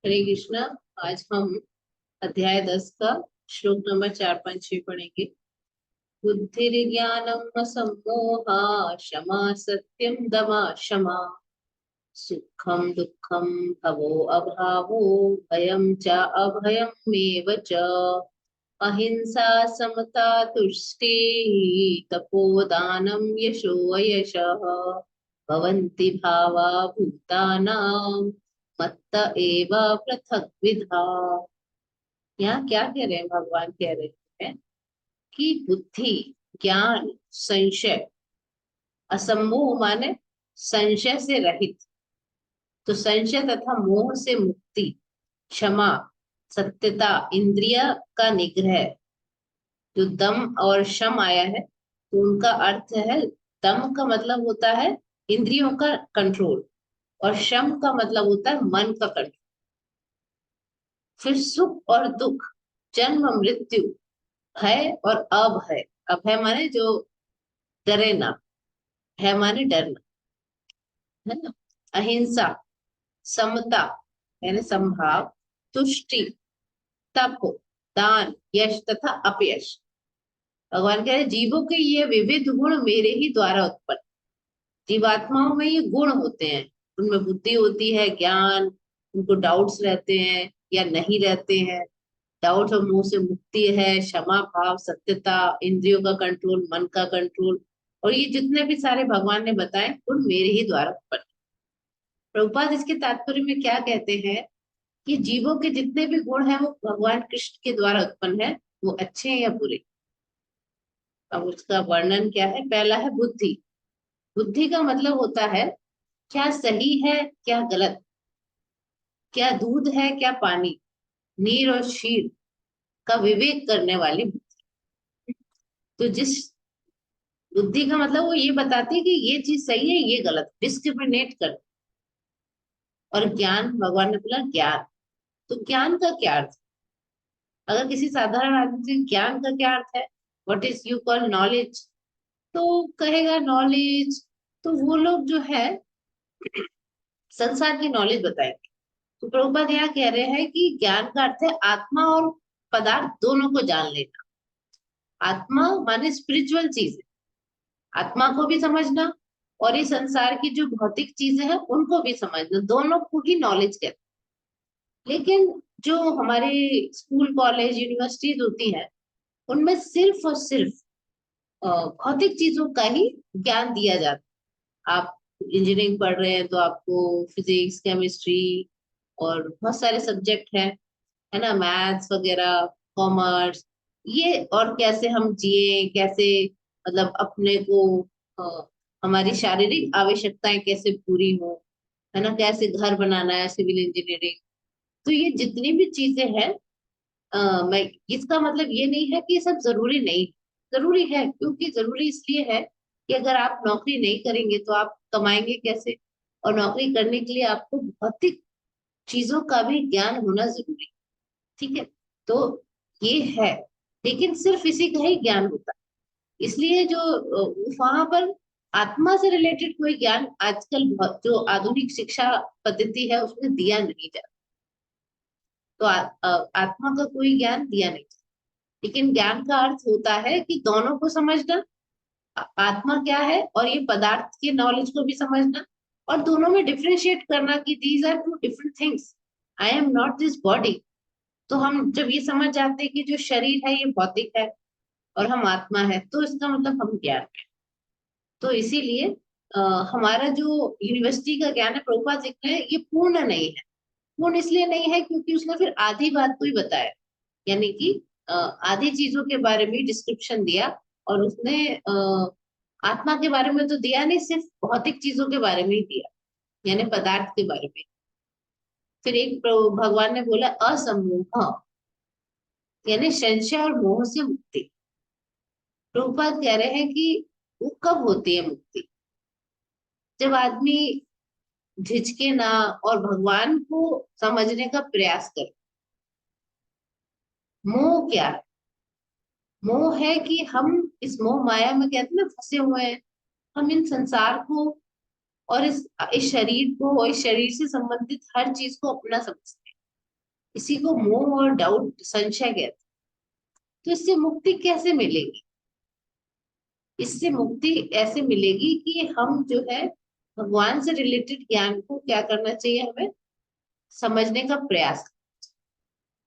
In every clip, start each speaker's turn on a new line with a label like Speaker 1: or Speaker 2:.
Speaker 1: हरे कृष्णा। आज हम अध्याय 10 का श्लोक नंबर 4, 5, 6 पढ़ेंगे। बुद्धिर्ज्ञानम सम्मोहा क्षमा सत्यम दमा क्षमा सुखम दुखम भवो अभावो भयम च अभयमेव च अहिंसा समता तुष्टि तपोदानम यशो यशः भवन्ति भावा भूतानां मत्त एव पृथग्विधा। यहाँ क्या कह रहे हैं? भगवान कह रहे हैं कि बुद्धि, ज्ञान, संशय, असम्मोह माने संशय से रहित, तो संशय तथा मोह से मुक्ति, क्षमा, सत्यता, इंद्रिय का निग्रह। जो दम और शम आया है तो उनका अर्थ है, दम का मतलब होता है इंद्रियों का कंट्रोल और शम का मतलब होता है मन का कंट्रोल। फिर सुख और दुख, जन्म मृत्यु, भय और अभय। अभय माने जो डरे ना, भय माने डरना, है ना। अहिंसा, समता यानी संभाव, तुष्टि, तप, दान, यश तथा अपयश। भगवान कह रहे जीवों के ये विविध गुण मेरे ही द्वारा उत्पन्न। जीवात्माओं में ये गुण होते हैं, उनमें बुद्धि होती है, ज्ञान, उनको डाउट्स रहते हैं या नहीं रहते हैं, डाउट और मोह से मुक्ति है, क्षमा भाव, सत्यता, इंद्रियों का कंट्रोल, मन का कंट्रोल, और ये जितने भी सारे भगवान ने बताए गुण मेरे ही द्वारा उत्पन्न। प्रभुपाद इसके तात्पर्य में क्या कहते हैं कि जीवों के जितने भी गुण हैं वो भगवान कृष्ण के द्वारा उत्पन्न है, वो अच्छे हैं या बुरे। अब उसका वर्णन क्या है? पहला है बुद्धि। बुद्धि का मतलब होता है क्या सही है क्या गलत, क्या दूध है क्या पानी, नीर और शीर का विवेक करने वाली बुद्धि। तो जिस बुद्धि का मतलब वो ये बताती है कि ये चीज सही है ये गलत, डिस्क्रिमिनेट कर। और ज्ञान, भगवान ने बोला ज्ञान। तो ज्ञान का क्या अर्थ? अगर किसी साधारण आदमी से ज्ञान का क्या अर्थ है, what is you call knowledge, तो कहेगा नॉलेज, तो वो लोग जो है संसार की नॉलेज बताएंगे। तो प्रभुपाद यहाँ कह रहे हैं कि ज्ञान का अर्थ है आत्मा और पदार्थ दोनों को जान लेना। आत्मा माने स्पिरिचुअल चीज, आत्मा को भी समझना और ये संसार की जो भौतिक चीजें हैं उनको भी समझना, दोनों को ही नॉलेज कहते हैं। लेकिन जो हमारे स्कूल कॉलेज यूनिवर्सिटीज होती हैं उनमें सिर्फ और सिर्फ भौतिक चीजों का ही ज्ञान दिया जाता है। आप इंजीनियरिंग पढ़ रहे हैं तो आपको फिजिक्स, केमिस्ट्री और बहुत सारे सब्जेक्ट हैं, है ना, मैथ्स वगैरह, कॉमर्स, ये, और कैसे हम जिए, कैसे मतलब अपने को अ, हमारी शारीरिक आवश्यकताएं कैसे पूरी हो, है ना, कैसे घर बनाना है, सिविल इंजीनियरिंग। तो ये जितनी भी चीजें हैं, मैं, इसका मतलब ये नहीं है कि ये सब जरूरी नहीं। जरूरी है, क्योंकि जरूरी इसलिए है कि अगर आप नौकरी नहीं करेंगे तो आप कमाएंगे कैसे, और नौकरी करने के लिए आपको भौतिक चीजों का भी ज्ञान होना जरूरी है। ठीक है, तो ये है, लेकिन सिर्फ इसी का ही ज्ञान होता है। इसलिए जो वहां पर आत्मा से रिलेटेड कोई ज्ञान आजकल जो आधुनिक शिक्षा पद्धति है उसमें दिया नहीं जाता। तो आत्मा का कोई ज्ञान दिया नहीं जाता। लेकिन ज्ञान का अर्थ होता है कि दोनों को समझना, आत्मा क्या है और ये पदार्थ के नॉलेज को भी समझना, और दोनों में डिफरेंशिएट करना कि these are two different things, I am not this body. तो हम जब ये समझ जाते हैं कि जो शरीर है ये भौतिक है और हम आत्मा है, तो इसका मतलब हम ज्ञान है। तो इसीलिए अ, हमारा जो यूनिवर्सिटी का ज्ञान है, प्रभुपाद जी ने, ये पूर्ण नहीं है। पूर्ण इसलिए नहीं है क्योंकि उसने फिर आधी बात को ही बताया, यानी कि आधी चीजों के बारे में डिस्क्रिप्शन दिया, और उसने आत्मा के बारे में तो दिया नहीं, सिर्फ भौतिक चीजों के बारे में ही दिया, यानी पदार्थ के बारे में। फिर एक भगवान ने बोला असमोह, यानी संशय और मोह से मुक्ति। प्रभुपाद कह रहे हैं कि वो कब होती है मुक्ति? जब आदमी झिझके ना और भगवान को समझने का प्रयास करे। मोह क्या है? मोह है कि हम इस मोह माया में, कहते हैं ना, फंसे हुए हैं। हम इन संसार को और इस शरीर को और इस शरीर से संबंधित हर चीज को अपना समझते हैं। इसी को मोह और डाउट, संशय कहते हैं। तो इससे मुक्ति कैसे मिलेगी? इससे मुक्ति ऐसे मिलेगी कि हम जो है भगवान से रिलेटेड ज्ञान को क्या करना चाहिए, हमें समझने का प्रयास।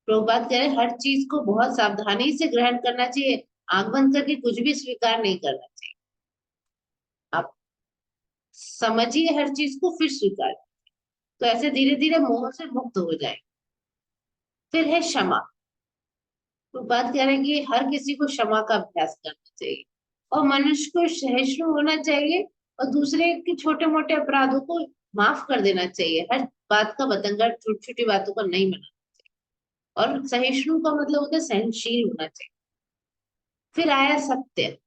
Speaker 1: प्रभुपाद कह रहे हैं, हर चीज को बहुत सावधानी से ग्रहण करना चाहिए, आंख बंद करके कुछ भी स्वीकार नहीं करना चाहिए। आप समझिए हर चीज को, फिर स्वीकार। तो ऐसे धीरे धीरे मोह से मुक्त हो जाए। फिर है क्षमा। तो बात कह रहे हैं कि हर किसी को क्षमा का अभ्यास करना चाहिए, और मनुष्य को सहिष्णु होना चाहिए, और दूसरे के छोटे मोटे अपराधों को माफ कर देना चाहिए। हर बात का बतंगड़, छोटी छोटी बातों का नहीं बना। और सहिष्णु का मतलब होता है सहनशील होना चाहिए। फिर आया सत्य।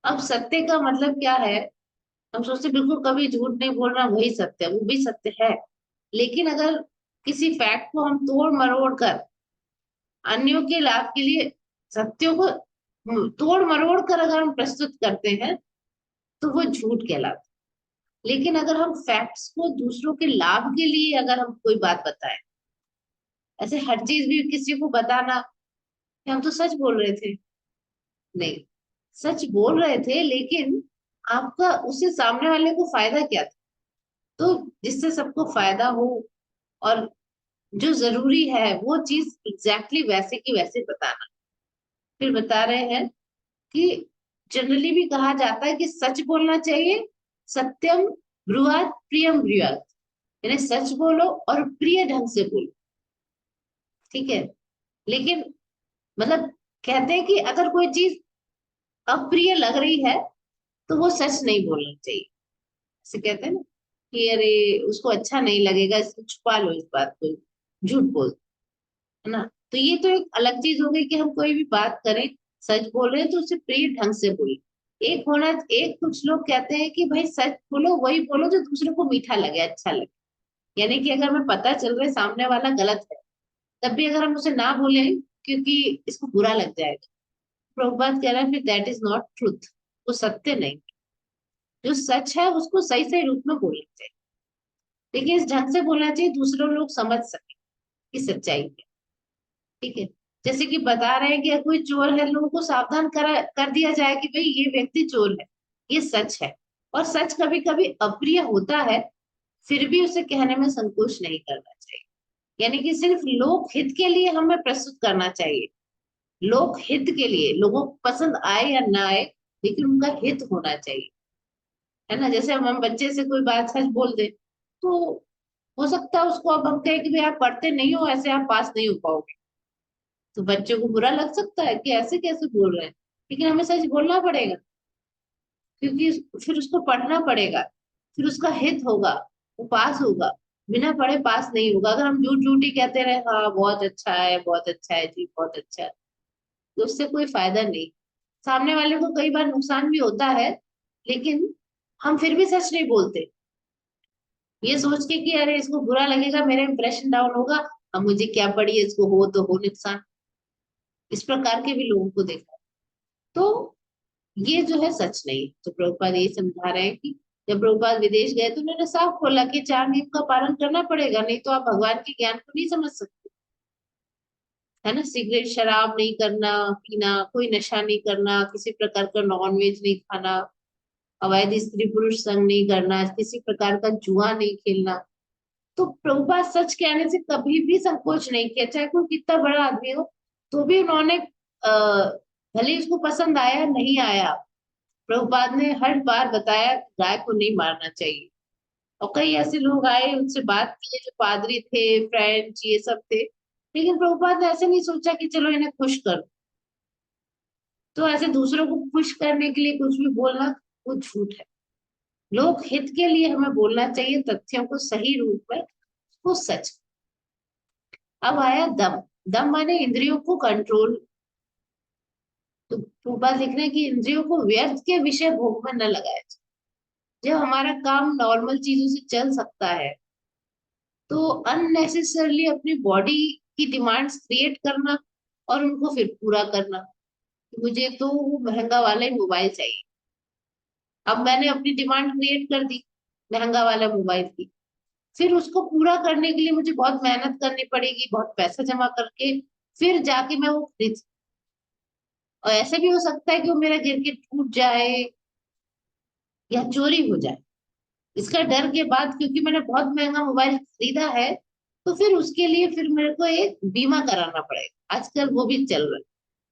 Speaker 1: अब सत्य का मतलब क्या है? हम सोचते बिल्कुल कभी झूठ नहीं बोलना वही सत्य है, वो भी सत्य है। लेकिन अगर किसी फैक्ट को हम तोड़ मरोड़ कर अन्यों के लाभ के लिए सत्यों को तोड़ मरोड़ कर अगर हम प्रस्तुत करते हैं, तो वो झूठ कहलाता है। लेकिन अगर हम फैक्ट्स को दूसरों के लाभ के लिए अगर हम कोई बात बताएं, ऐसे हर चीज भी किसी को बताना कि हम तो सच बोल रहे थे, नहीं, सच बोल रहे थे, लेकिन आपका उससे सामने वाले को फायदा क्या था? तो जिससे सबको फायदा हो, और जो जरूरी है वो चीज एग्जैक्टली वैसे की वैसे बताना। फिर बता रहे हैं कि जनरली भी कहा जाता है कि सच बोलना चाहिए। सत्यम ब्रुआत प्रियम ब्रुआत, यानी सच बोलो और प्रिय ढंग से बोलो। ठीक है। लेकिन मतलब कहते हैं कि अगर कोई चीज अप्रिय लग रही है, तो वो सच नहीं बोलना चाहिए। ऐसे कहते हैं ना कि अरे उसको अच्छा नहीं लगेगा, इसलिए छुपा लो इस बात को, झूठ बोल, है ना। तो ये तो एक अलग चीज हो गई कि हम कोई भी बात करें, सच बोल रहे हैं तो उसे प्रिय ढंग से बोले। एक होना, एक कुछ लोग कहते हैं कि भाई सच बोलो, वही बोलो जो दूसरे को मीठा लगे, अच्छा लगे। यानी कि अगर हमें पता चल रहा है सामने वाला गलत है, तब भी अगर हम उसे ना बोले क्योंकि इसको बुरा लग जाएगा, प्रभुपाद कह रहा है फिर दैट इज नॉट ट्रुथ, वो सत्य नहीं। जो सच है उसको सही सही रूप में बोलना चाहिए, लेकिन इस ढंग से बोलना चाहिए दूसरे लोग समझ सके कि सच्चाई है। ठीक है। जैसे कि बता रहे हैं कि अगर कोई चोर है, लोगों को सावधान कर दिया जाए कि भाई ये व्यक्ति चोर है, ये सच है। और सच कभी कभी अप्रिय होता है, फिर भी उसे कहने में संकोच नहीं करना चाहिए। यानी कि सिर्फ लोक हित के लिए हमें प्रस्तुत करना चाहिए, लोक हित के लिए, लोगों को पसंद आए या ना आए, लेकिन उनका हित होना चाहिए। है ना। जैसे हम बच्चे से कोई बात सच बोल दे, तो हो सकता है उसको अब हम कहें कि भाई आप पढ़ते नहीं हो, ऐसे आप पास नहीं हो पाओगे, तो बच्चे को बुरा लग सकता है कि ऐसे कैसे बोल रहे हैं। लेकिन हमें सच बोलना पड़ेगा, क्योंकि फिर उसको पढ़ना पड़ेगा, फिर उसका हित होगा, वो पास होगा। बिना पढ़े पास नहीं होगा। अगर हम झूठ झूठ ही कहते रहे, हाँ बहुत अच्छा है, बहुत अच्छा है जी, बहुत अच्छा है, तो उससे कोई फायदा नहीं। सामने वाले को कई बार नुकसान भी होता है, लेकिन हम फिर भी सच नहीं बोलते, ये सोच के कि अरे इसको बुरा लगेगा, मेरा इंप्रेशन डाउन होगा, अब मुझे क्या पड़ी है, इसको हो तो हो नुकसान। इस प्रकार के भी लोगों को देखा। तो ये जो है सच नहीं। तो प्रभुपाद ये समझा रहे हैं कि जब प्रभुपाद विदेश गए तो उन्होंने साफ खोला कि 4 नियम का पालन करना पड़ेगा, नहीं तो आप भगवान के ज्ञान को नहीं समझ सकते। है ना। सिगरेट शराब नहीं करना, पीना, कोई नशा नहीं करना, किसी प्रकार का नॉन वेज नहीं खाना, अवैध स्त्री पुरुष संग नहीं करना, किसी प्रकार का जुआ नहीं खेलना। तो प्रभुपाद सच कहने से कभी भी संकोच नहीं किया, चाहे कोई कितना बड़ा आदमी हो। तो भी उन्होंने भले ही उसको पसंद आया नहीं आया, प्रभुपाद ने हर बार बताया गाय को नहीं मारना चाहिए। और कई ऐसे लोग आए, उनसे बात किए, जो पादरी थे, फ्रेंच, ये सब थे, लेकिन प्रभुपाद ने ऐसे नहीं सोचा कि चलो इन्हें खुश कर। तो ऐसे दूसरों को खुश करने के लिए कुछ भी बोलना वो झूठ है। लोक हित के लिए हमें बोलना चाहिए तथ्यों को सही रूप में, वो सच। अब आया दम। दम माने इंद्रियों को कंट्रोल। तो प्रभुपाद लिख रहे हैं कि इंद्रियों को व्यर्थ के विषय भोग में न लगाया जाए। जब हमारा काम नॉर्मल चीजों से चल सकता है, तो अननेसेसरली अपनी बॉडी की डिमांड्स क्रिएट करना और उनको फिर पूरा करना, मुझे तो वो महंगा वाला ही मोबाइल चाहिए। अब मैंने अपनी डिमांड क्रिएट कर दी महंगा वाला मोबाइल की, फिर उसको पूरा करने के लिए मुझे बहुत मेहनत करनी पड़ेगी, बहुत पैसा जमा करके फिर जाके मैं वो खरीद। और ऐसे भी हो सकता है कि वो मेरा गिर के टूट जाए या चोरी हो जाए। इसका डर के बाद, क्योंकि मैंने बहुत महंगा मोबाइल खरीदा है, तो फिर उसके लिए फिर मेरे को एक बीमा कराना पड़ेगा। आजकल वो भी चल रहा है,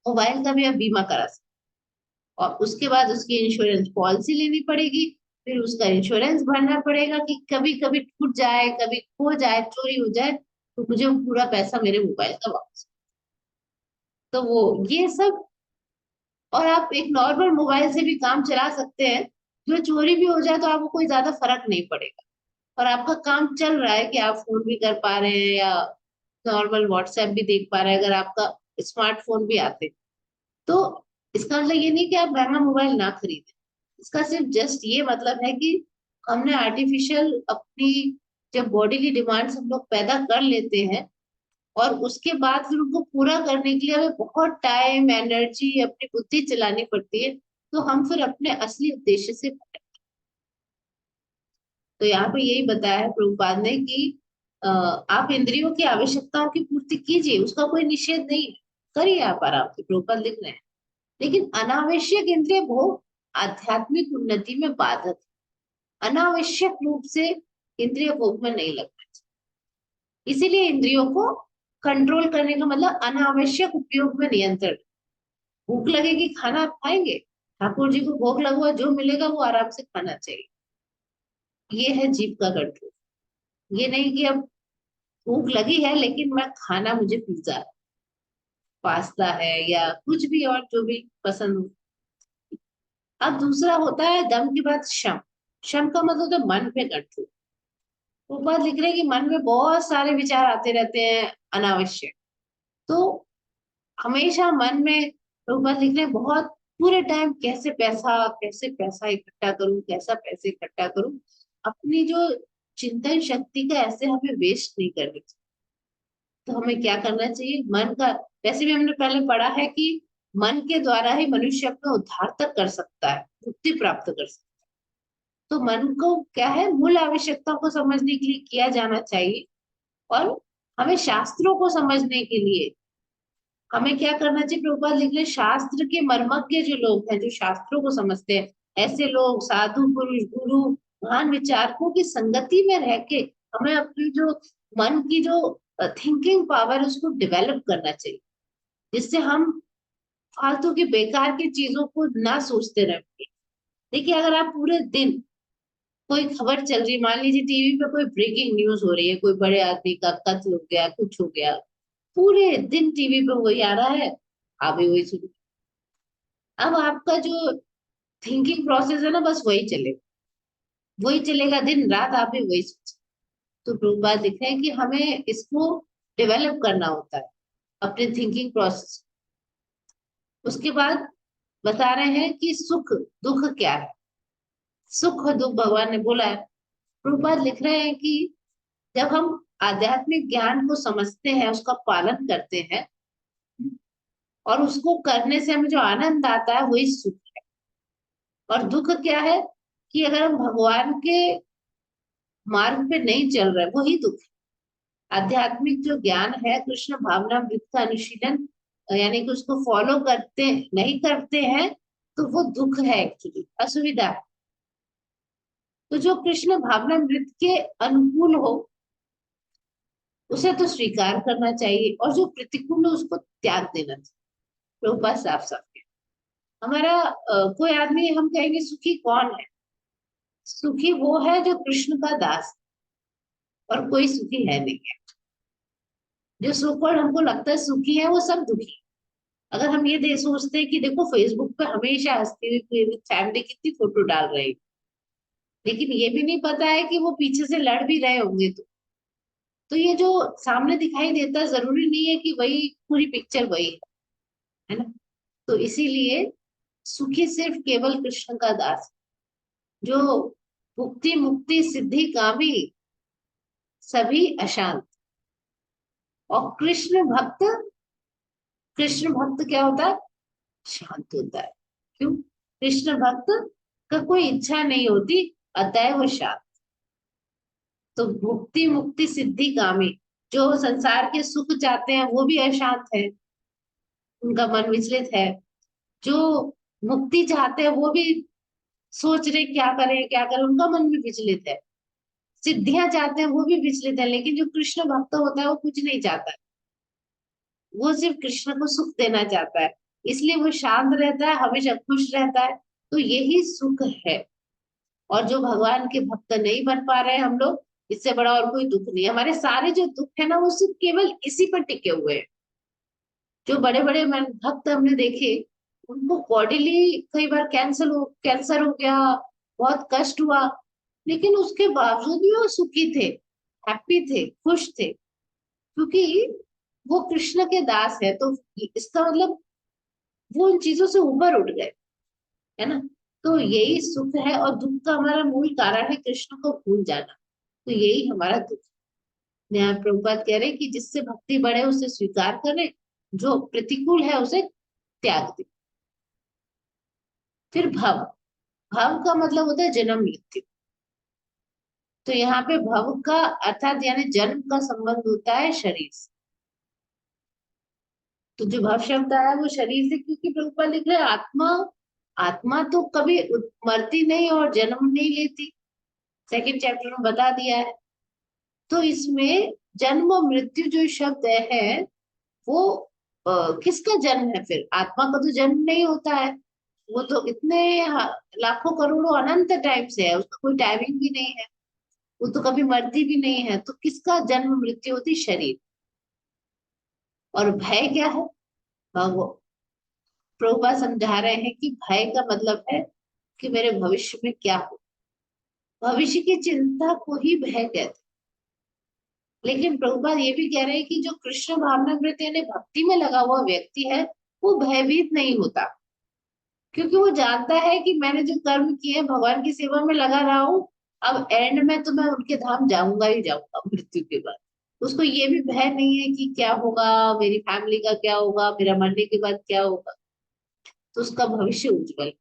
Speaker 1: मोबाइल का भी आप बीमा करा सकते हैं। और उसके बाद उसकी इंश्योरेंस पॉलिसी लेनी पड़ेगी, फिर उसका इंश्योरेंस भरना पड़ेगा कि कभी कभी टूट जाए, कभी खो जाए, चोरी हो जाए, तो मुझे वो पूरा पैसा मेरे मोबाइल का वापस। तो वो ये सब। और आप एक नॉर्मल मोबाइल से भी काम चला सकते हैं, जो चोरी भी हो जाए तो आपको कोई ज्यादा फर्क नहीं पड़ेगा। और आपका काम चल रहा है कि आप फोन भी कर पा रहे हैं या नॉर्मल व्हाट्सएप भी देख पा रहे हैं, अगर आपका स्मार्टफोन भी आते। तो इसका मतलब ये नहीं कि आप महंगा मोबाइल ना खरीदें। इसका सिर्फ जस्ट ये मतलब है कि हमने आर्टिफिशियल अपनी जब बॉडीली डिमांड्स हम लोग पैदा कर लेते हैं, और उसके बाद फिर उनको पूरा करने के लिए हमें बहुत टाइम, एनर्जी, अपनी बुद्धि चलानी पड़ती है, तो हम फिर अपने असली उद्देश्य से भटक। तो यहाँ पे यही बताया है प्रभुपाद ने कि आप इंद्रियों की आवश्यकताओं की पूर्ति कीजिए, उसका कोई निषेध नहीं है, करिए आप आराम से, प्रभुपाद लिख रहे हैं। लेकिन अनावश्यक इंद्रिय भोग आध्यात्मिक उन्नति में बाधक है। अनावश्यक रूप से इंद्रिय भोग में नहीं लगना चाहिए। इसीलिए इंद्रियों को कंट्रोल करने का मतलब अनावश्यक उपयोग में नियंत्रण। भूख लगेगी, खाना आप खाएंगे, ठाकुर जी को भोग लगा हुआ जो मिलेगा वो आराम से खाना चाहिए। ये है जीव का कंट्रोल। ये नहीं कि अब भूख लगी है लेकिन मैं खाना, मुझे पिज्जा, पास्ता है या कुछ भी और जो भी पसंद हो। अब दूसरा होता है दम के बाद शम। शम का मतलब होता है मन पे कंट्रोल। वो बात लिख रहे हैं कि मन में बहुत सारे विचार आते रहते हैं अनावश्यक। तो हमेशा मन में लोग बात लिख रहे हैं बहुत, पूरे टाइम कैसे पैसा इकट्ठा करूं, कैसा पैसे इकट्ठा करूं। अपनी जो चिंतन शक्ति का ऐसे हमें वेस्ट नहीं करनी चाहिए। तो हमें क्या करना चाहिए, मन का, वैसे भी हमने पहले पढ़ा है कि मन के द्वारा ही मनुष्य अपना उद्धार तक कर सकता है, मुक्ति प्राप्त कर सकता है। तो मन को क्या है, मूल आवश्यकताओं को समझने के लिए किया जाना चाहिए। और हमें शास्त्रों को समझने के लिए हमें क्या करना चाहिए, प्रभुपाद लिख रहे हैं, शास्त्र के मर्मज्ञ जो लोग हैं, जो शास्त्रों को समझते हैं, ऐसे लोग, साधु पुरुष, गुरु, महान विचारकों की संगति में रह के हमें अपनी जो मन की जो थिंकिंग पावर उसको डेवलप करना चाहिए, जिससे हम फालतू की बेकार की चीजों को ना सोचते रहेंगे। देखिए, अगर आप पूरे दिन कोई खबर चल रही, मान लीजिए टीवी पे कोई ब्रेकिंग न्यूज हो रही है, कोई बड़े आदमी का कत्ल हो गया, कुछ हो गया, पूरे दिन टीवी पे वही आ रहा है, आप भी वही सुन। अब आपका जो थिंकिंग प्रोसेस है ना, बस वही चलेगा दिन रात, आप भी वही सोच। तो प्रभुपाद लिख रहे हैं कि हमें इसको डेवलप करना होता है, अपने थिंकिंग प्रोसेस। उसके बाद बता रहे हैं कि सुख दुख क्या है। सुख और दुख भगवान ने बोला है। प्रभुपाद लिख रहे हैं कि जब हम आध्यात्मिक ज्ञान को समझते हैं, उसका पालन करते हैं, और उसको करने से हमें जो आनंद आता है वही सुख है। और दुख क्या है, कि अगर हम भगवान के मार्ग पे नहीं चल रहे, वही दुख है। आध्यात्मिक जो ज्ञान है, कृष्ण भावनामृत का अनुशीलन, यानी कि उसको फॉलो करते नहीं करते हैं, तो वो दुख है, एक्चुअली असुविधा है। तो जो कृष्ण भावनामृत के अनुकूल हो उसे तो स्वीकार करना चाहिए, और जो प्रतिकूल है उसको त्याग देना चाहिए। प्रभुपाद साफ साफ कहते हैं। हमारा कोई आदमी, हम कहेंगे सुखी कौन है? सुखी वो है जो कृष्ण का दास है, और कोई सुखी है नहीं है। जो सुख और हमको लगता है सुखी है, वो सब दुखी है। अगर हम ये दे सोचते हैं कि देखो फेसबुक पे हमेशा हंसती हुई फैमिली कितनी फोटो डाल रही है, लेकिन ये भी नहीं पता है कि वो पीछे से लड़ भी रहे होंगे। तो ये जो सामने दिखाई देता है, जरूरी नहीं है कि वही पूरी पिक्चर वही है ना। तो इसीलिए सुखी सिर्फ केवल कृष्ण का दास, जो मुक्ति मुक्ति सिद्धि कामी, सभी अशांत। और कृष्ण भक्त क्या होता है? शांत होता है। क्यों? कृष्ण भक्त का कोई इच्छा नहीं होती, अतः वो शांत। तो भुक्ति मुक्ति सिद्धि कामी, जो संसार के सुख चाहते हैं वो भी अशांत है, उनका मन विचलित है। जो मुक्ति चाहते हैं वो भी सोच रहे क्या करें, उनका मन भी विचलित है। सिद्धियां चाहते हैं वो भी विचलित है। लेकिन जो कृष्ण भक्त होता है वो कुछ नहीं चाहता है, वो सिर्फ कृष्ण को सुख देना चाहता है, इसलिए वो शांत रहता है, हमेशा खुश रहता है। तो यही सुख है। और जो भगवान के भक्त नहीं बन पा रहे हैं हम लोग, इससे बड़ा और कोई दुख नहीं है। हमारे सारे जो दुख है ना वो सिर्फ केवल इसी पर टिके हुए हैं। जो बड़े बड़े भक्त हमने देखे, उनको बॉडीली कई बार कैंसर हो गया, बहुत कष्ट हुआ, लेकिन उसके बावजूद भी वो सुखी थे, हैप्पी थे, खुश थे, क्योंकि वो कृष्ण के दास है। तो इसका मतलब वो उन चीजों से ऊपर उठ गए, है ना। तो यही सुख है, और दुख का हमारा मूल कारण है कृष्ण को भूल जाना। तो यही हमारा दुख है। यहाँ प्रभुपाद कह रहे हैं कि जिससे भक्ति बढ़े उसे स्वीकार करें, जो प्रतिकूल है उसे त्याग दे। फिर भव, भव का मतलब होता है जन्म मृत्यु। तो यहाँ पे भव का अर्थात यानी जन्म का संबंध होता है शरीर से। तो जो भव शब्द आया वो शरीर से, क्योंकि प्रभुपाद लिख रहे हैं आत्मा, आत्मा तो कभी मरती नहीं और जन्म नहीं लेती, सेकंड चैप्टर में बता दिया है। तो इसमें जन्म और मृत्यु जो शब्द है वो किसका जन्म है? फिर आत्मा का तो जन्म नहीं होता है, वो तो इतने लाखों करोड़ों अनंत टाइम से है, उसका कोई टाइमिंग भी नहीं है, वो तो कभी मरती भी नहीं है। तो किसका जन्म मृत्यु होती? शरीर। और भय क्या है? वो प्रभुपाद समझा रहे हैं कि भय का मतलब है कि मेरे भविष्य में क्या हो। भविष्य की चिंता को ही भय कहते हैं। लेकिन प्रभुपाद ये भी कह रहे हैं कि जो कृष्ण भावनामृत यानी भक्ति में लगा हुआ व्यक्ति है, वो भयभीत नहीं होता, क्योंकि वो जानता है कि मैंने जो कर्म किए हैं, भगवान की सेवा में लगा रहा हूँ, अब एंड में तो मैं उनके धाम जाऊंगा ही जाऊंगा मृत्यु के बाद। उसको ये भी भय नहीं है कि क्या होगा, मेरी फैमिली का क्या होगा, मेरा मरने के बाद क्या होगा। तो उसका भविष्य उज्जवल।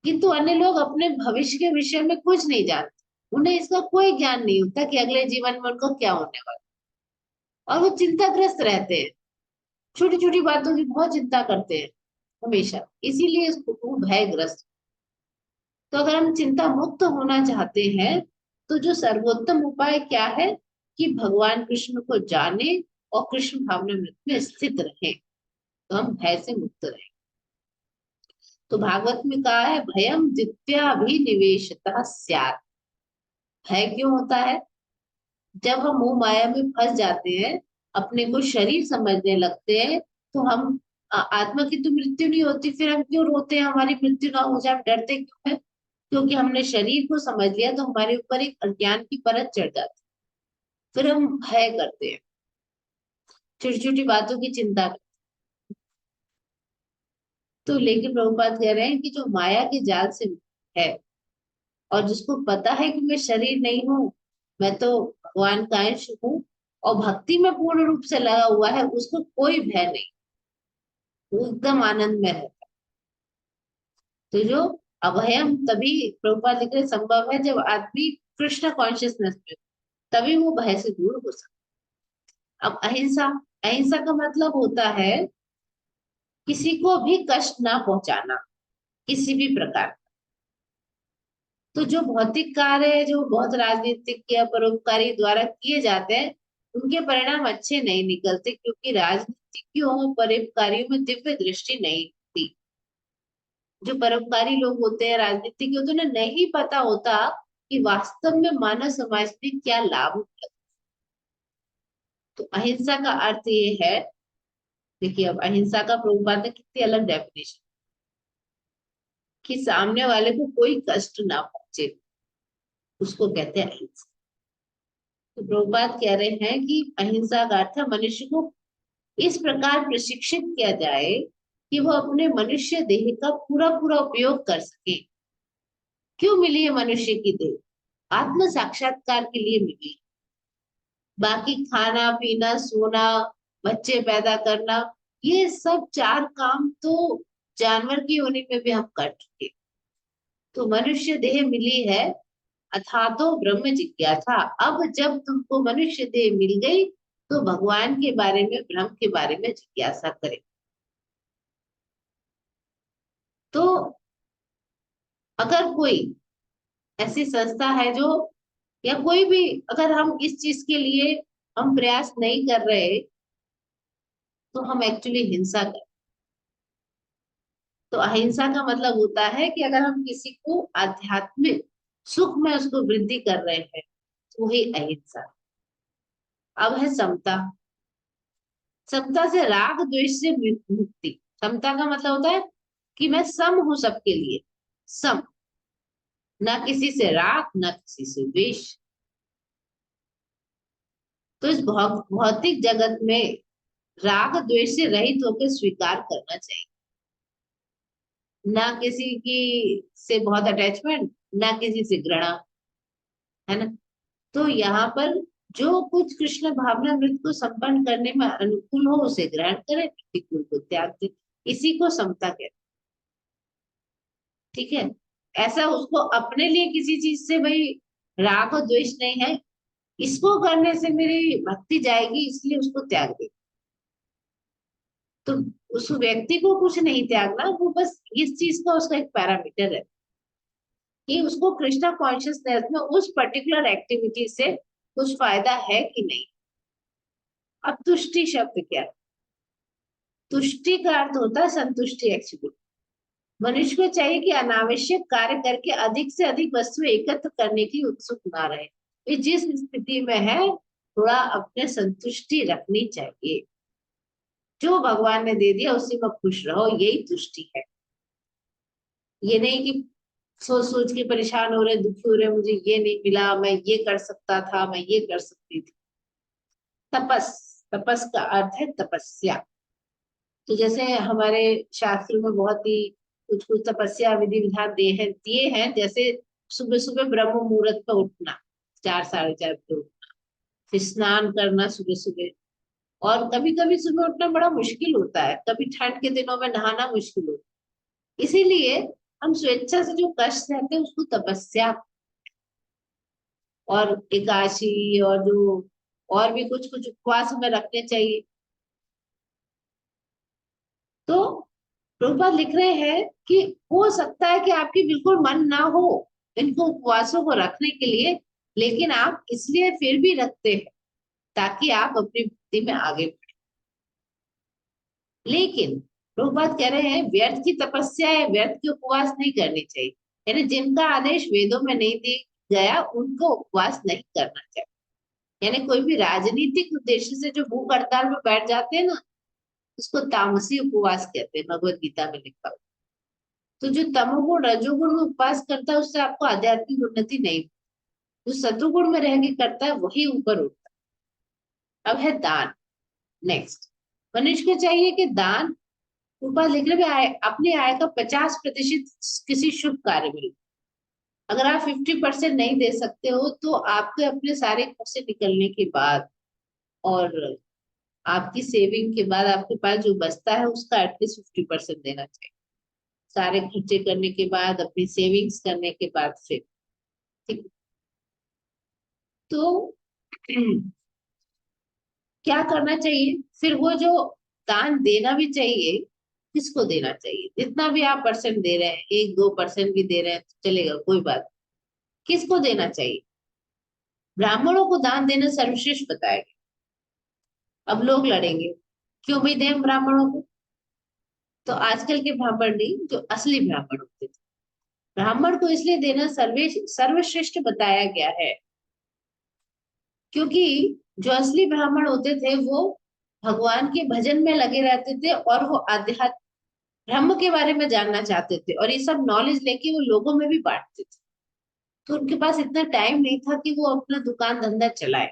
Speaker 1: किंतु अन्य लोग अपने भविष्य के विषय में कुछ नहीं जानते, उन्हें इसका कोई ज्ञान नहीं होता कि अगले जीवन में उनका क्या होने वाला है। और वो चिंताग्रस्त रहते हैं, छोटी छोटी बातों की बहुत चिंता करते हैं हमेशा, इसीलिए इसको वो भयग्रस्त। तो अगर हम चिंता मुक्त होना चाहते हैं, तो जो सर्वोत्तम उपाय क्या है कि भगवान कृष्ण को जाने और कृष्ण भावनामृत में स्थित रहे, तो हम भय से मुक्त रहे। तो भागवत में कहा है भयम दिव्याभिनिवेशतः स्यात्। भय क्यों होता है? जब हम मोह माया में फंस जाते हैं, अपने को शरीर समझने लगते हैं, तो हम आत्मा की तो मृत्यु नहीं होती, फिर हम क्यों रोते हैं हमारी मृत्यु ना हो जाए, हम डरते क्यों है? क्योंकि हमने शरीर को समझ लिया, तो हमारे ऊपर एक अज्ञान की परत चढ़ जाती है, फिर हम भय करते हैं, छोटी छोटी बातों की चिंता करते हैं। तो लेकिन प्रभुपाद कह रहे हैं कि जो माया के जाल से है, और जिसको पता है कि मैं शरीर नहीं हूँ, मैं तो भगवान का अंश हूँ, और भक्ति में पूर्ण रूप से लगा हुआ है, उसको कोई भय नहीं, वो एकदम आनंद में है। तो जो अभयम तभी प्रभुपाद लिख रहे संभव है जब आदमी कृष्ण कॉन्शियसनेस में हो, तभी वो भय से दूर हो सकता। अब अहिंसा, अहिंसा का मतलब होता है किसी को भी कष्ट ना पहुंचाना, किसी भी प्रकार। तो जो भौतिक कार्य है, जो बहुत राजनीतिक या परोपकारी द्वारा किए जाते हैं, उनके परिणाम अच्छे नहीं निकलते, क्योंकि राजनीतिज्ञों और परोपकारियों में दिव्य दृष्टि नहीं थी। जो परोपकारी लोग होते हैं, राजनीतिज्ञ होते हैं, उन्हें नहीं पता होता कि वास्तव में मानव समाज में क्या लाभ होता है। तो अहिंसा का अर्थ ये है, देखिए अब अहिंसा का प्रभुपाद ने कितनी अलग डेफिनेशन, कि सामने वाले को कोई कष्ट ना पहुंचे, उसको कहते हैं अहिंसा। तो प्रभुपाद कह रहे हैं कि अहिंसा का अर्थ है मनुष्य को इस प्रकार प्रशिक्षित किया जाए कि वो अपने मनुष्य देह का पूरा पूरा उपयोग कर सके। क्यों मिली है मनुष्य की देह? आत्म साक्षात्कार के लिए मिली। बाकी खाना पीना सोना, बच्चे पैदा करना, ये सब चार काम तो जानवर की योनि में भी हम कर चुके। तो मनुष्य देह मिली है अथा तो ब्रह्म जिज्ञासा। अब जब तुमको मनुष्य देह मिल गई तो भगवान के बारे में, ब्रह्म के बारे में जिज्ञासा करें। तो अगर कोई ऐसी संस्था है जो, या कोई भी, अगर हम इस चीज के लिए हम प्रयास नहीं कर रहे तो हम एक्चुअली हिंसा कर। तो अहिंसा का मतलब होता है कि अगर हम किसी को आध्यात्मिक सुख में उसको वृद्धि कर रहे हैं तो वही अहिंसा। अब है समता। समता से राग द्वेष से मुक्ति। समता का मतलब होता है कि मैं सम हूं सबके लिए, सम, ना किसी से राग ना किसी से द्वेष। तो इस भौतिक जगत में राग द्वेष से रहित होकर स्वीकार करना चाहिए। ना किसी की से बहुत अटैचमेंट, ना किसी से घृणा, है ना। तो यहाँ पर जो कुछ कृष्ण भावना मृत को संपन्न करने में अनुकूल हो उसे ग्रहण करें, प्रतिकूल को त्याग दे। इसी को समता कहते हैं। ठीक है। ऐसा उसको अपने लिए किसी चीज से भाई राग और द्वेष नहीं है, इसको करने से मेरी भक्ति जाएगी इसलिए उसको त्याग दे। तो उस व्यक्ति को कुछ नहीं त्यागना, वो बस इस चीज का उसका एक पैरामीटर है कि उसको कृष्णा कॉन्शियसनेस में उस पर्टिकुलर एक्टिविटी से कुछ फायदा है कि नहीं। अब तुष्टि शब्द क्या है? तुष्टि का अर्थ होता है संतुष्टि। एक्चुअली मनुष्य को चाहिए कि अनावश्यक कार्य करके अधिक से अधिक वस्तु एकत्र करने की उत्सुक ना रहे। ये जिस स्थिति में है थोड़ा अपने संतुष्टि रखनी चाहिए। जो भगवान ने दे दिया उसी में खुश रहो, यही तुष्टि है। ये नहीं कि सोच सोच के परेशान हो रहे, दुखी हो रहे, मुझे ये नहीं मिला, मैं ये कर सकता था, मैं ये कर सकती थी। तपस, तपस का अर्थ है तपस्या। तो जैसे हमारे शास्त्रों में बहुत ही कुछ कुछ तपस्या विधि विधान दिए हैं। जैसे सुबह सुबह ब्रह्म मुहूर्त में उठना, 4 साढ़े 4 बजे उठना, फिर स्नान करना सुबह सुबह। और कभी कभी सुबह उठना बड़ा मुश्किल होता है, कभी ठंड के दिनों में नहाना मुश्किल होता है, इसीलिए हम स्वेच्छा से जो कष्ट सहते हैं उसको तपस्या। और एकादशी और जो और भी कुछ कुछ उपवास हमें रखने चाहिए। तो प्रभुपाद लिख रहे हैं कि हो सकता है कि आपकी बिल्कुल मन ना हो इनको उपवासों को रखने के लिए, लेकिन आप इसलिए फिर भी रखते हैं ताकि आप अपनी भक्ति में आगे बढ़े। लेकिन प्रभुपाद कह रहे हैं व्यर्थ की तपस्या या व्यर्थ के उपवास नहीं करनी चाहिए। यानी जिनका आदेश वेदों में नहीं दिया गया उनको उपवास नहीं करना चाहिए। यानी कोई भी राजनीतिक उद्देश्य से जो भूख हड़ताल में बैठ जाते हैं ना, उसको तामसी उपवास कहते हैं, भगवत गीता में लिखा हुआ। तो जो तमोगुण रजोगुण में उपवास करता है उससे आपको आध्यात्मिक उन्नति नहीं। जो सतुगुण में रह के करता है वही ऊपर उठता है। अब है दान। नेक्स्ट, मनुष्य को चाहिए कि दान, ऊपर लिख रहे आय, अपनी आय का 50% किसी शुभ कार्य में। अगर आप 50% नहीं दे सकते हो तो आपको अपने सारे खर्चे निकलने के बाद और आपकी सेविंग के बाद आपके पास जो बचता है उसका एटलीस्ट 50% देना चाहिए। सारे खर्चे करने के बाद, अपनी सेविंग्स करने के बाद फिर। ठीक। तो क्या करना चाहिए फिर? वो जो दान देना भी चाहिए, किसको देना चाहिए? जितना भी आप परसेंट दे रहे हैं, 1-2% भी दे रहे हैं तो चलेगा, कोई बात। किसको देना चाहिए? ब्राह्मणों को दान देना सर्वश्रेष्ठ बताया गया। अब लोग लड़ेंगे क्यों भी दें ब्राह्मणों को? तो आजकल के ब्राह्मण नहीं, जो असली ब्राह्मण होते थे, ब्राह्मण को इसलिए देना सर्वश्रेष्ठ बताया गया है क्योंकि जो असली ब्राह्मण होते थे वो भगवान के भजन में लगे रहते थे और वो आध्यात्म ब्रह्म के बारे में जानना चाहते थे और ये सब नॉलेज लेके वो लोगों में भी बांटते थे। तो उनके पास इतना टाइम नहीं था कि वो अपना दुकान धंधा चलाए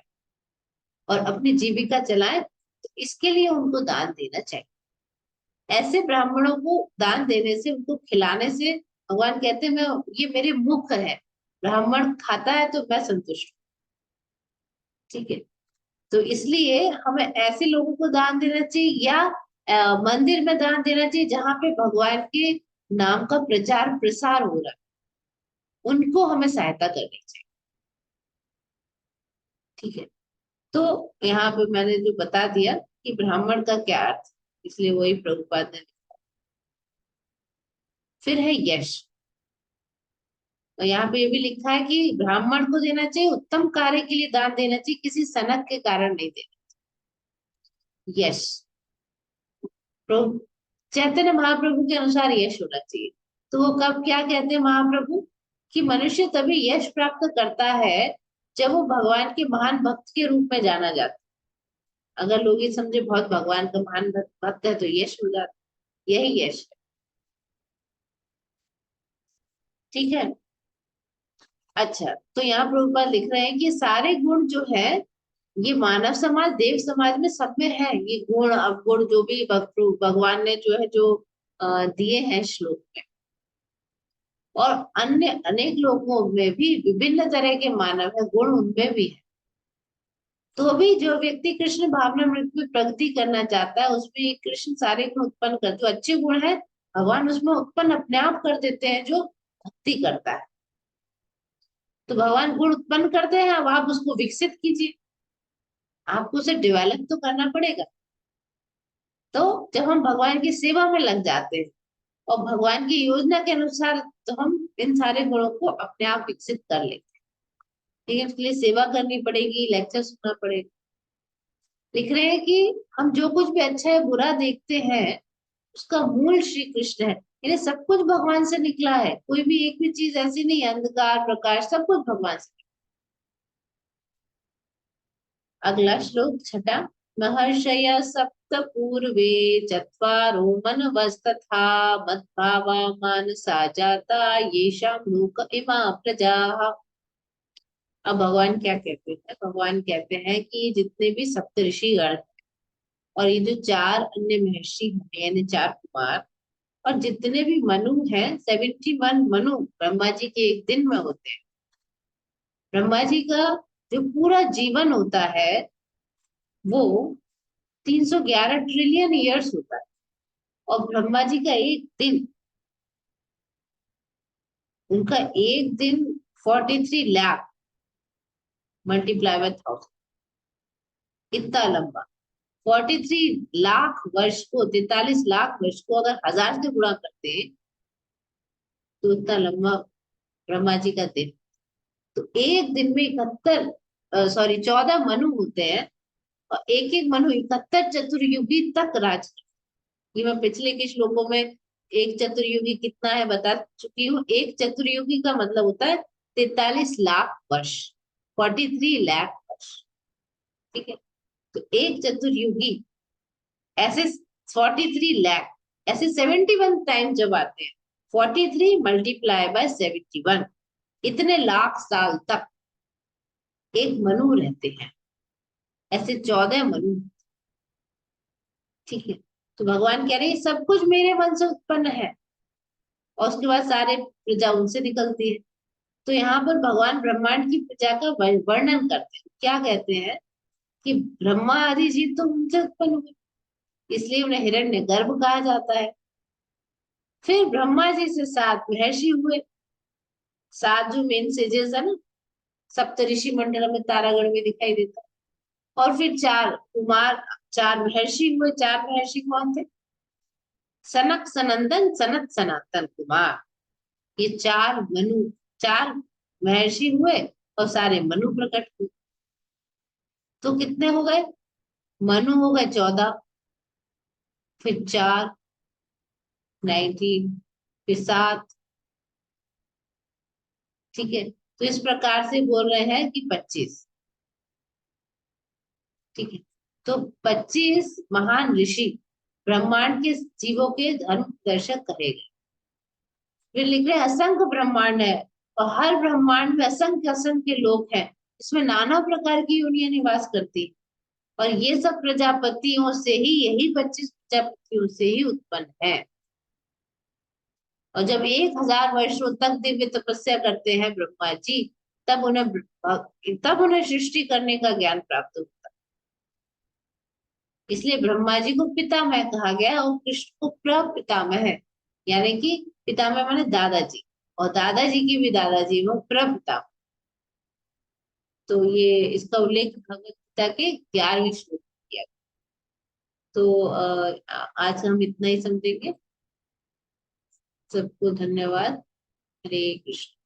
Speaker 1: और अपनी जीविका चलाए। तो इसके लिए उनको दान देना चाहिए। ऐसे ब्राह्मणों को दान देने से, उनको खिलाने से भगवान कहते हैं मैं, ये मेरे मुख है, ब्राह्मण खाता है तो मैं संतुष्ट हूँ। ठीक है। तो इसलिए हमें ऐसे लोगों को दान देना चाहिए या मंदिर में दान देना चाहिए जहां पे भगवान के नाम का प्रचार प्रसार हो रहा है, उनको हमें सहायता करनी चाहिए। ठीक है, तो यहाँ पे मैंने जो बता दिया कि ब्राह्मण का क्या अर्थ, इसलिए वही प्रभुपाद ने। फिर है यश। और यहाँ पे ये भी लिखा है कि ब्राह्मण को देना चाहिए, उत्तम कार्य के लिए दान देना चाहिए, किसी सनक के कारण नहीं देना। यश, प्रभु चैतन्य महाप्रभु के अनुसार यश होना चाहिए। तो वो कब क्या कहते हैं महाप्रभु, कि मनुष्य तभी यश प्राप्त करता है जब वो भगवान के महान भक्त के रूप में जाना जाता है। अगर लोग ये समझे बहुत भगवान का महान भक्त है तो यश हो जाता है, यही यश है। ठीक है। अच्छा, तो यहाँ प्रभुपाद लिख रहे हैं कि सारे गुण जो है ये मानव समाज, देव समाज में सब में है, ये गुण अवगुण जो भी भगवान ने जो है जो दिए हैं श्लोक में। और अन्य अनेक लोगों में भी विभिन्न तरह के मानव है, गुण उनमें भी है। तो भी जो व्यक्ति कृष्ण भावना मृत में प्रगति करना चाहता है, उसमें कृष्ण सारे गुण उत्पन्न कर, जो अच्छे गुण है भगवान उसमें उत्पन्न अपने आप कर देते हैं जो भक्ति करता है। तो भगवान गुण उत्पन्न करते हैं, अब आप उसको विकसित कीजिए, आपको उसे डेवलप तो करना पड़ेगा। तो जब हम भगवान की सेवा में लग जाते हैं और भगवान की योजना के अनुसार, तो हम इन सारे गुणों को अपने आप विकसित कर लेंगे। ठीक है, इसके लिए सेवा करनी पड़ेगी, लेक्चर सुनना पड़ेगा। लिख रहे हैं कि हम जो कुछ भी अच्छा है बुरा देखते हैं, उसका मूल श्री कृष्ण है। यानी सब कुछ भगवान से निकला है, कोई भी एक भी चीज ऐसी नहीं है, अंधकार प्रकाश सब कुछ भगवान से। अगला श्लोक छठा। महर्षय सप्त पूर्वे चत्वारो मनवस्तथा मद्भावा मानसा जाता येषां लोक इमा प्रजा। अब भगवान क्या कहते हैं, भगवान कहते हैं कि जितने भी सप्तऋषि गण और ये जो चार अन्य महर्षि हैं यानी चार कुमार, और जितने भी मनु हैं, 71 मनु ब्रह्मा जी के एक दिन में होते हैं। ब्रह्मा जी का जो पूरा जीवन होता है वो 311 ट्रिलियन ईयर्स होता है, और ब्रह्मा जी का एक दिन, उनका एक दिन 43 लाख मल्टीप्लाई बाय 1000, इतना लंबा। 43 लाख वर्ष को, 43 लाख वर्ष को अगर 1000 से गुणा करते हैं तो इतना लंबा ब्रह्मा जी का दिन। तो एक दिन में 14 मनु होते हैं, और एक एक मनु 71 चतुर्युगी तक राज करते। ये मैं पिछले के श्लोकों में एक चतुर्युगी कितना है बता चुकी हूँ। एक चतुर्युगी का मतलब होता है 43 लाख वर्ष, 43 लाख वर्ष। ठीक है, तो एक चतुर्युगी ऐसे 43 लाख, ऐसे 71 टाइम जब आते हैं, 43 मल्टीप्लाई बाय 71, इतने लाख साल तक एक मनु रहते हैं, ऐसे 14 मनु। ठीक है, तो भगवान कह रहे हैं सब कुछ मेरे मन से उत्पन्न है, और उसके बाद सारे प्रजा उनसे निकलती है। तो यहाँ पर भगवान ब्रह्मांड की प्रजा का वर्णन करते हैं, क्या कहते हैं कि ब्रह्मा आदि जीव तो उनसे उत्पन्न हुए, इसलिए उन्हें हिरण्य गर्भ कहा जाता है। फिर ब्रह्मा जी से 7 महर्षि हुए, 7 जो मेन सेजेस है ना, सप्तऋषि मंडल में तारागण में दिखाई देता है। और फिर 4 कुमार, 4 महर्षि हुए। 4 महर्षि कौन थे, सनक सनंदन सनत सनातन कुमार, ये 4 मनु, 4 महर्षि हुए और सारे मनु प्रकट हुए। तो कितने हो गए, मनु हो गए 14, फिर 4 19, फिर 7। ठीक है, तो इस प्रकार से बोल रहे हैं कि 25। ठीक है, तो 25 महान ऋषि ब्रह्मांड के जीवों के धर्म दर्शक कहे गए। फिर लिख रहे हैं असंख्य ब्रह्मांड है, और हर ब्रह्मांड में असंख्य असंख्य लोग हैं, इसमें नाना प्रकार की योनियां निवास करती हैं। और ये सब प्रजापतियों से ही, यही 25 प्रजापतियों से ही उत्पन्न है। और जब 1000 वर्षों तक दिव्य तपस्या करते हैं ब्रह्मा जी, तब उन्हें सृष्टि करने का ज्ञान प्राप्त होता है। इसलिए ब्रह्मा जी को पितामह कहा गया और कृष्ण को प्रपितामह है, यानी कि पितामह माने दादाजी, और दादाजी की भी दादाजी वो प्रपितामह। तो ये इसका उल्लेख भगवत गीता के 11वें श्लोक में किया। तो आज हम इतना ही समझेंगे। सबको धन्यवाद। हरे कृष्ण।